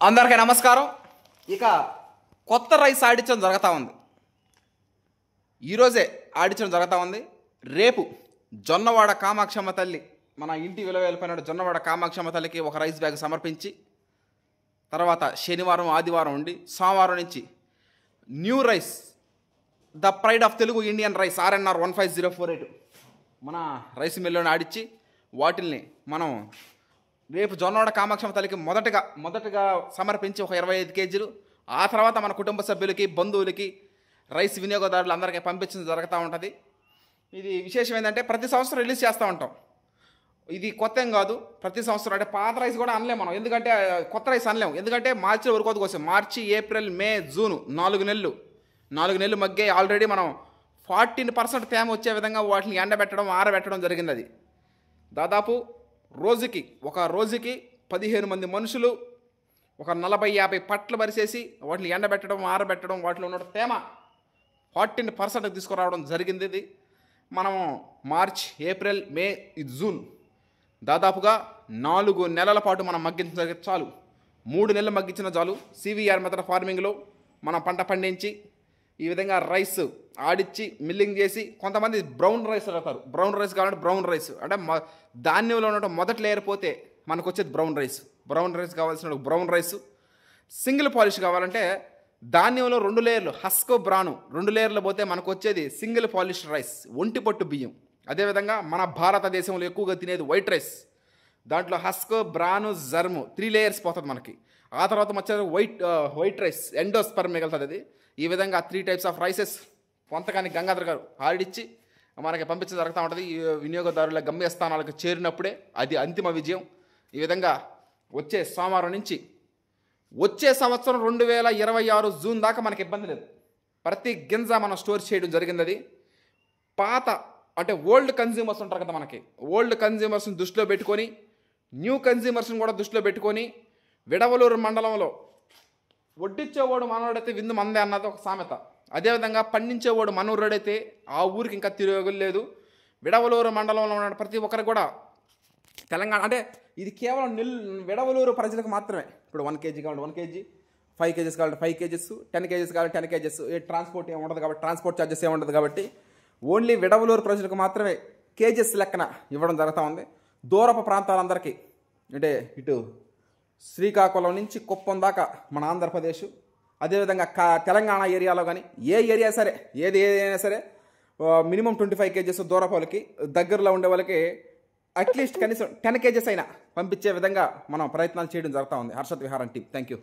అందరికీ నమస్కారం. ఇక కొత్త రైస్ ఆడించడం జరుగుతూ ఉంది. ఈరోజే ఆడించడం జరుగుతూ ఉంది. రేపు జొన్నవాడ కామాక్షమ్మ తల్లి, మన ఇంటి విలువైన జొన్నవాడ కామాక్షమ్మ తల్లికి ఒక రైస్ బ్యాగ్ సమర్పించి, తర్వాత శనివారం ఆదివారం ఉండి సోమవారం నుంచి new rice, the pride of Telugu Indian rice RNR 15048 మన రైస్ మిల్లుని ఆడించి వాటిల్ని మనం రేపు జొన్నవాడ కామాక్షమ్మ తల్లికి మొదటగా సమర్పించి ఒక 25 కేజీలు, ఆ తర్వాత మన కుటుంబ సభ్యులకి, బంధువులకి, రైస్ వినియోగదారులు అందరికీ పంపించడం జరుగుతూ ఉంటుంది. ఇది విశేషం ఏంటంటే ప్రతి సంవత్సరం రిలీజ్ చేస్తూ ఉంటాం. ఇది కొత్త ఏం కాదు. ప్రతి సంవత్సరం అంటే పాత రైస్ కూడా అనలేము మనం, ఎందుకంటే కొత్త రైస్ అనలేము. ఎందుకంటే మార్చి వరకు కోసం మార్చి, ఏప్రిల్, మే, జూన్ 4 నెలలు మగ్గే ఆల్రెడీ మనం 14% తేమ వచ్చే విధంగా వాటిని ఎండబెట్టడం, ఆరబెట్టడం జరిగింది. అది దాదాపు ఒక రోజుకి 15 మంది మనుషులు ఒక 40-50 పట్లు పరిసేసి వాటిని ఎండబెట్టడం, ఆరబెట్టడం, వాటిలో ఉన్న తేమ 14% తీసుకురావడం జరిగింది. ఇది మనం మార్చ్, ఏప్రిల్, మే, జూన్ దాదాపుగా 4 నెలల పాటు మనం మగ్గించిన చాలు. 3 నెలలు మగ్గించిన చాలు. CVR మెథడ్ ఫార్మింగ్లో మనం పంట పండించి ఈ విధంగా రైస్ ఆడిచ్చి మిల్లింగ్ చేసి, కొంతమంది బ్రౌన్ రైస్ అడుగుతారు. బ్రౌన్ రైస్ కావాలంటే బ్రౌన్ రైస్ అంటే ధాన్యంలో ఉన్న మొదటి లేయర్ పోతే మనకు వచ్చేది బ్రౌన్ రైస్ కావాల్సిన బ్రౌన్ రైస్. సింగిల్ పాలిష్ కావాలంటే ధాన్యంలో 2 లేయర్లు హస్కో బ్రాను 2 లేయర్లు పోతే మనకు వచ్చేది సింగిల్ పాలిష్ రైస్, ఒంటిపట్టు బియ్యం. అదేవిధంగా మన భారతదేశంలో ఎక్కువగా తినేది వైట్ రైస్, దాంట్లో హస్కో, బ్రాను, జర్ము 3 లేయర్స్ పోతుంది మనకి. ఆ తర్వాత వచ్చేది వైట్ రైస్, ఎండోస్పర్మ్ మిగులుతుంది. అది ఈ విధంగా 3 టైప్స్ ఆఫ్ రైసెస్ కొంతకాని గంగాధర్ గారు ఆడిచ్చి మనకి పంపించడం జరుగుతూ ఉంటుంది. ఈ వినియోగదారుల గమ్యస్థానాలకు చేరినప్పుడే అది అంతిమ విజయం. ఈ విధంగా వచ్చే సోమవారం నుంచి వచ్చే సంవత్సరం 2026 జూన్ దాకా మనకి ఇబ్బంది లేదు. ప్రతి గింజ మనం స్టోర్ చేయడం జరిగింది. అది పాత అంటే ఓల్డ్ కన్జ్యూమర్స్ ఉంటారు కదా, మనకి ఓల్డ్ కన్జ్యూమర్స్ని దృష్టిలో పెట్టుకొని, న్యూ కన్జ్యూమర్స్ని కూడా దృష్టిలో పెట్టుకొని, విడవలూరు మండలంలో వడ్డిచ్చేవాడు మనోడైతే విందు మందే అన్నది ఒక సామెత. అదేవిధంగా పండించేవాడు మనూరుడైతే ఆ ఊరికి ఇంకా తిరగలేదు. విడవలూరు మండలంలో ఉన్న ప్రతి ఒక్కరికి కూడా తెలంగాణ అంటే ఇది కేవలం విడవలూరు ప్రజలకు మాత్రమే. ఇప్పుడు 1 కేజీ కావాలంటే 1 కేజీ, 5 కేజీస్ కావాలంటే 5 కేజీస్, 10 కేజీస్ కావాలంటే 10 కేజీస్. ట్రాన్స్పోర్ట్ ఏమి ఉండదు కాబట్టి, ట్రాన్స్పోర్ట్ ఛార్జెస్ ఏమి ఉండదు కాబట్టి ఓన్లీ విడవలూరు ప్రజలకు మాత్రమే కేజెస్ లెక్కన ఇవ్వడం జరుగుతూ ఉంది. దూరపు ప్రాంతాలందరికీ అంటే ఇటు శ్రీకాకుళం నుంచి కుప్పం దాకా మన ఆంధ్రప్రదేశ్, అదేవిధంగా తెలంగాణ ఏరియాలో కానీ ఏరియా సరే, ఏదైనా సరే మినిమం 25 కేజెస్ దూరపు వాళ్ళకి, దగ్గరలో ఉండే వాళ్ళకి అట్లీస్ట్ కనీసం 10 కేజెస్ అయినా పంపించే విధంగా మనం ప్రయత్నాలు చేయడం జరుగుతూ ఉంది. హర్షత్ విహారం టీమ్, థ్యాంక్ యూ.